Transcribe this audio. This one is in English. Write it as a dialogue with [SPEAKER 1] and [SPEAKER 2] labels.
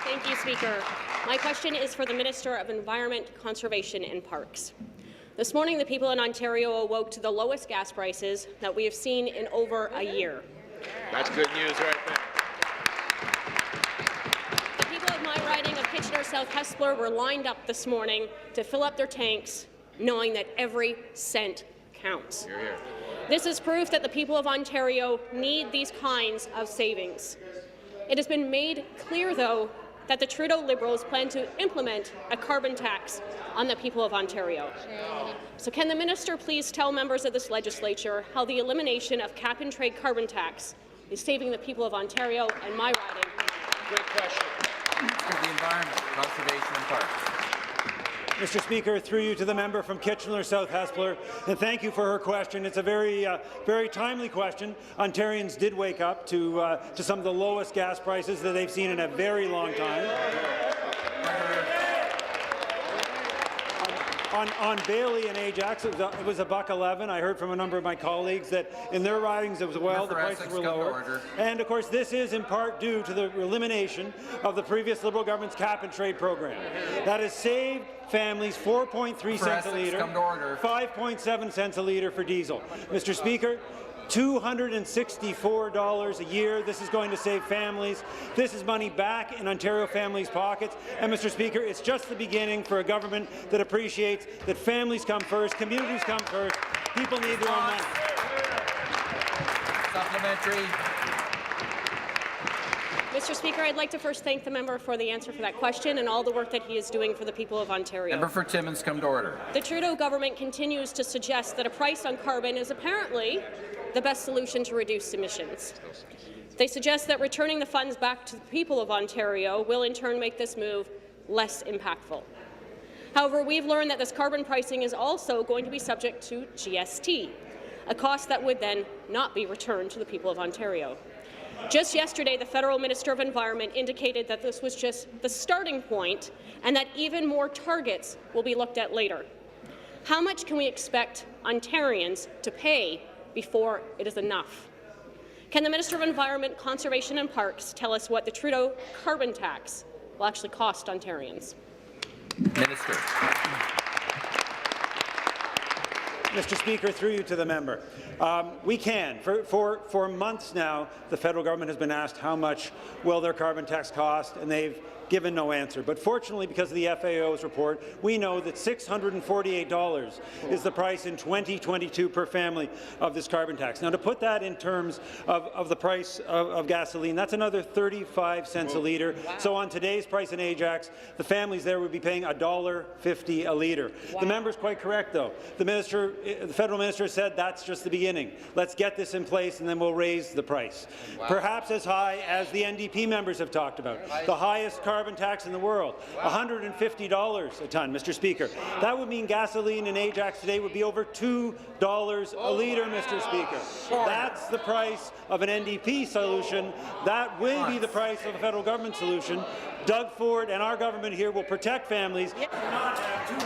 [SPEAKER 1] Thank you, Speaker. My question is for the Minister of Environment, Conservation and Parks. This morning, the people in Ontario awoke to the lowest gas prices that we have seen in over a year.
[SPEAKER 2] That's good news right there.
[SPEAKER 1] The people of my riding of Kitchener South Hespeler were lined up this morning to fill up their tanks, knowing that every cent counts.
[SPEAKER 2] Hear, hear.
[SPEAKER 1] This is proof that the people of Ontario need these kinds of savings. It has been made clear, though, that the Trudeau Liberals plan to implement a carbon tax on the people of Ontario. So can the minister please tell members of this legislature how the elimination of cap-and-trade carbon tax is saving the people of Ontario and my riding?
[SPEAKER 2] Great question.
[SPEAKER 3] For the Environment, Conservation and Parks.
[SPEAKER 4] Mr. Speaker, through you to the member from Kitchener South Hespeler, and thank you for her question. It's a very timely question. Ontarians did wake up to some of the lowest gas prices that they've seen in a very long time. On Bailey and Ajax, it was $1.11. I heard from a number of my colleagues that in their ridings as well, the prices were lower. And of course, this is in part due to the elimination of the previous Liberal government's cap-and-trade program. That has saved families 4.3 cents a litre, 5.7 cents a litre for diesel. Mr. Speaker, $264 a year. This is going to save families. This is money back in Ontario families' pockets. And, Mr. Speaker, it's just the beginning for a government that appreciates that families come first, communities come first, people need their own money.
[SPEAKER 3] Supplementary.
[SPEAKER 1] Mr. Speaker, I'd like to first thank the member for the answer for that question and all the work that he is doing for the people of Ontario.
[SPEAKER 3] Member for Timmins, come to order.
[SPEAKER 1] The Trudeau government continues to suggest that a price on carbon is apparently the best solution to reduce emissions. They suggest that returning the funds back to the people of Ontario will in turn make this move less impactful. However, we've learned that this carbon pricing is also going to be subject to GST, a cost that would then not be returned to the people of Ontario. Just yesterday, the Federal Minister of Environment indicated that this was just the starting point and that even more targets will be looked at later. How much can we expect Ontarians to pay before it is enough? Can the Minister of Environment, Conservation and Parks tell us what the Trudeau carbon tax will actually cost Ontarians?
[SPEAKER 3] Minister.
[SPEAKER 4] Mr. Speaker, through you to the member. We can. For months now, the federal government has been asked how much will their carbon tax cost, and they've given no answer. But fortunately, because of the FAO's report, we know that $648 is the price in 2022 per family of this carbon tax. Now, to put that in terms of the price of gasoline, that's another 35 cents a litre. Wow. So on today's price in Ajax, the families there would be paying $1.50 a litre. Wow. The member's quite correct, though. The federal minister said that's just the beginning. Let's get this in place, and then we'll raise the price. Wow. Perhaps as high as the NDP members have talked about, the highest carbon tax in the world, $150 a tonne, Mr. Speaker. That would mean gasoline in Ajax today would be over $2 a litre, Mr. Speaker. That's the price of an NDP solution. That will be the price of a federal government solution. Doug Ford and our government here will protect families. Not have $2